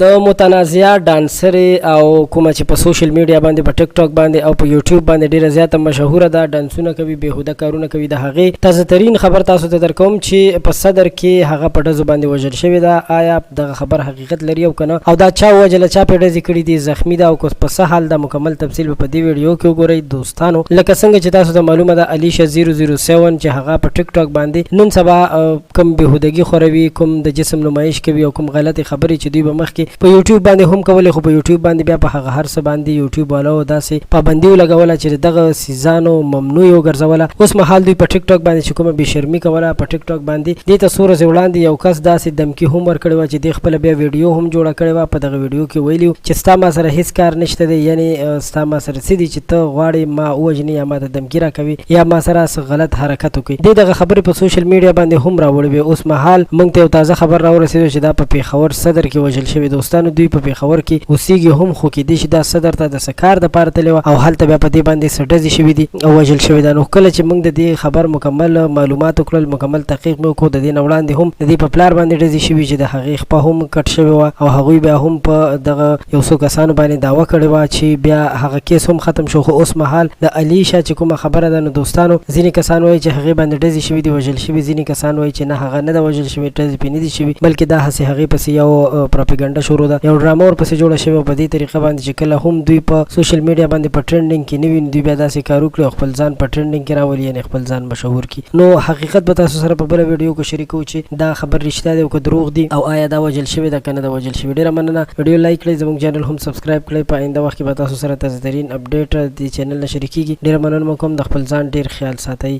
د متنازعه ډانسر او کومه چې په سوشل میډیا باندې په ټیک ټاک باندې او په یوټیوب باندې ډیره زیاته مشهوره ده، ډانسونه کوي، بهوده کارونه کوي، د هغې تازه ترین خبر تاسو ته درکوم چې په صدر کې هغه په ډزو باندې وژل شوې ده. آیا دغه خبر حقیقت لري او کنه، او دا چا وجله، چا په ډزې کړي دي، زخمی ده او که په څه حال ده، مکمل تفصیل په دې ویډیو کې وګورئ دوستانو. لکه څنګه چې تاسو ته معلومه ده، الیشا 007 چې هغه په ټیک ټاک باندې نن سبا کوم بهودګي خوروي، کوم د جسم نمایش کوي او کوم غلطي خبرې چې دوی به مخکې په یوټیوب باندې هم کولې، خو په یوټیوب باندې بیا په هغه هر څه باندې یوټیوب والو داسې پابندي ولګوله چې دغه سیزانو ممنوع وګرځوله. اوس مهال دوی په ټیک ټاک باندې چې کومه بېشرمي کوله، په ټیک ټاک باندې دې ته څو ورځې وړاندې یو کس داسې دمکي هم ورکړې وه چې دې خپله بیا ویډیو هم جوړه کړې وه. په دغه ویډیو کې ویلي و چې ستا ما سره هېڅ کار نشته دی، یعنې ستا ما سره څه دي چې ته غواړې ما ووژنې یا ما ته دمکي راکوي یا ما سره څه غلط حرکت وکړي. دې دغه خبرې په سوشل میډیا باندې هم راوړې وې. اوس مهال موږ ته یو تازه خبر راورسېدو چې دا په پېښور صدر کې وژل شوي دوستانو. دوی په پېښور کې اوسېږي هم، خو کېدای شي دا صدر ته د څه کار دپاره تللې وه او هلته بیا په دې باندې څه ډزې شوي دي او وژل شوي ده. نو کله چې موږ د دې خبر مکمل معلومات وکړل، مکمل تحقیق مې وکړو، د دې نه وړاندې هم د دې په پلار باندې ډزې شوي چې د هغې خپه هم کټ شوې وه او هغوی بیا هم په دغه یو څو کسانو باندې دعوه کړې وه چې بیا هغه کیس هم ختم شو. خو اوس مهال د الیشا چې کومه خبره ده، نو دوستانو ځینې کسان وایي چې هغې باندې ډزې شوي دي، وژل شوي، ځینې کسان وایي چې نه هغه نه ده وژل شوې، ډزې پرې نه دي شوي، بلکې دا هسې هغې پسې یو پروپیګنډه شروع ده، یو ډرامه ورپسې جوړه شوې او په دې طریقه باندې چې کله هم دوی په سوشل میډیا باندې په ټرینډینګ کې نه وي، دوی بیا داسې کار وکړي او خپل ځان په ټرینډینګ کې راولي، یعنې خپل ځان مشهور کړي. نو حقیقت به تاسو سره په بله ویډیو کې شریکوو چې دا خبر رښتیا دی او که دروغ دي او آیا دا وژل شوې ده که نه ده وژل شوې. ډېره مننه، ویډیو لایک کړئ، زموږ چینل هم سبسکرایب کړئ. په آینده وخت کې به تاسو سره تازه ترین اپډیټ دې چینل نه شریکېږي. ډېره مننه مو کوم، د خپل ځان ډېر خیال ساتئ.